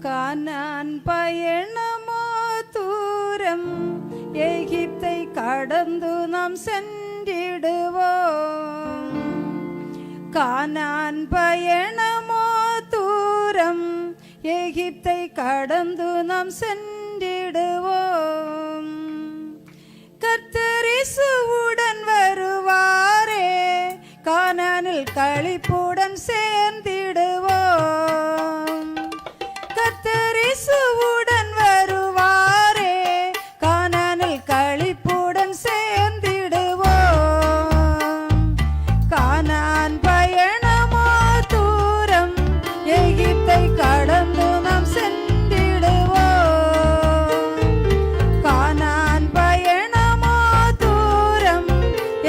கானான் பயணமோ தூரம், எகிப்தை கடந்து நாம் சென்றிடுவோம். கானான் பயணமோ தூரம், எகிப்தை கடந்து நாம் சென்றிடுவோம். கர்த்தர் இயேசுவுடன் வருவாரே, கானானில் களிப்புடன் சேர்ந்திடுவோம். கர்த்தர் இயேசுவுடன் வருவாரே, கானானில் களிப்புடன் சேர்ந்திடுவோம். கானான் பயணமோ தூரம், எகிப்தை கடந்து நாம் சென்றிடுவோம். கானான் பயணமோ தூரம்,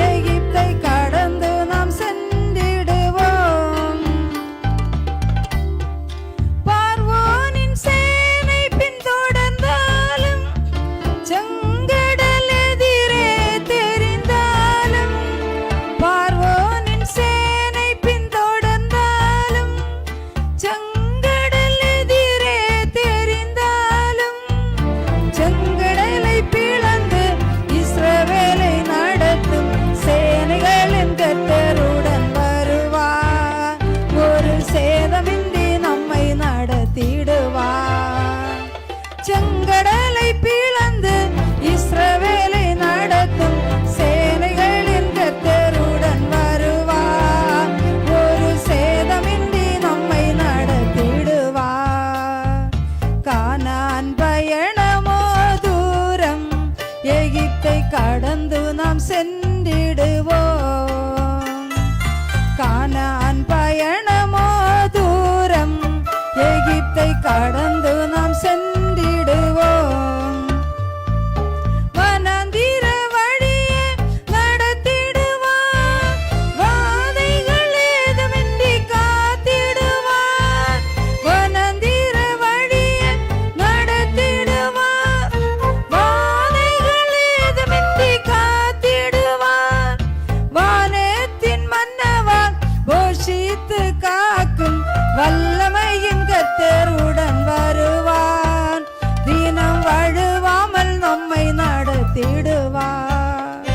எகிப்தை கடந்து நாம் சென்றிடுவோம். பார்வோனின் சேனை பின்தொடர்ந்தாலும், செங்கடல் எதிரே தெரிந்தாலும், பார்வோனின் சேனை பின்தொடர்ந்தாலும், செங்கடல் எதிரே தெரிந்தாலும், செங்கடலை பிளந்து இஸ்ரவேலை நடத்தும் சேனைகளின் கர்த்தருடன் வருவார். ஒரு சேதமின்றி நம்மை நடத்திடுவார். செங்கடலை பிளந்து இஸ்ரவேலை நடத்தும் சேனைகளின் கர்த்தருடன் வருவார். ஒரு சேதமின்றி நம்மை நடத்திடுவார். கானான் பயணமோ தூரம், எகிப்தை கடந்து நாம் சென்றிடுவோம். கானான் பயணமோ தூரம், எகிப்தை கடந்து நாம் சென்றிடுவோம். வனாந்திர வழியே நடத்திடுவார், வாதைகள் ஏதுமின்றி காத்திடுவார். வனாந்திர வழியே நடத்திடுவார், வாதைகள் ஏதுமின்றி காத்திடுவார். வானத்தின் மன்னவன் போஷித்து காக்கும் வல்லமையின் கர்த்தருடன் வருவான். தினம் வழுவாமல் நம்மை நடத்திடுவார்.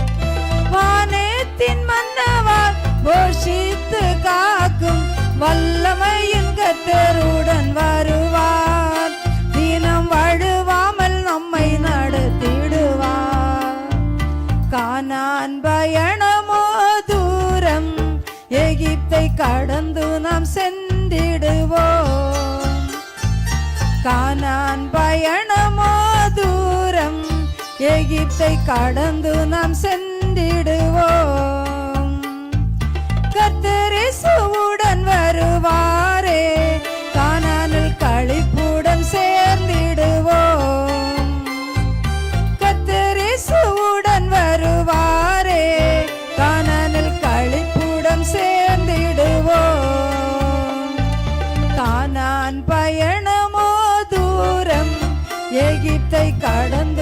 வானத்தின் மன்னவன் போஷித்து காக்கும் வல்லமையின் கர்த்தருடன் வருவார். தினம் வழுவாமல் நம்மை நடத்திடுவார். கானான் பயணமோ தூரம், எகிப்தை கடந்து நாம் சென்றிடுவோம். கானான் பயணமோ தூரம், எகிப்தை கடந்து நாம் சென்றிடுவோம். கர்த்தர் இயேசுவுடன் வருவாரே, கானானில் களிப்புடன் சேர்ந்திடுவோம். கர்த்தர் இயேசுவுடன் வருவாரே, கானானில் களிப்புடன் சேர்ந்திடுவோம். கானான் பயணமோ தூரம், எகிப்தை கடந்து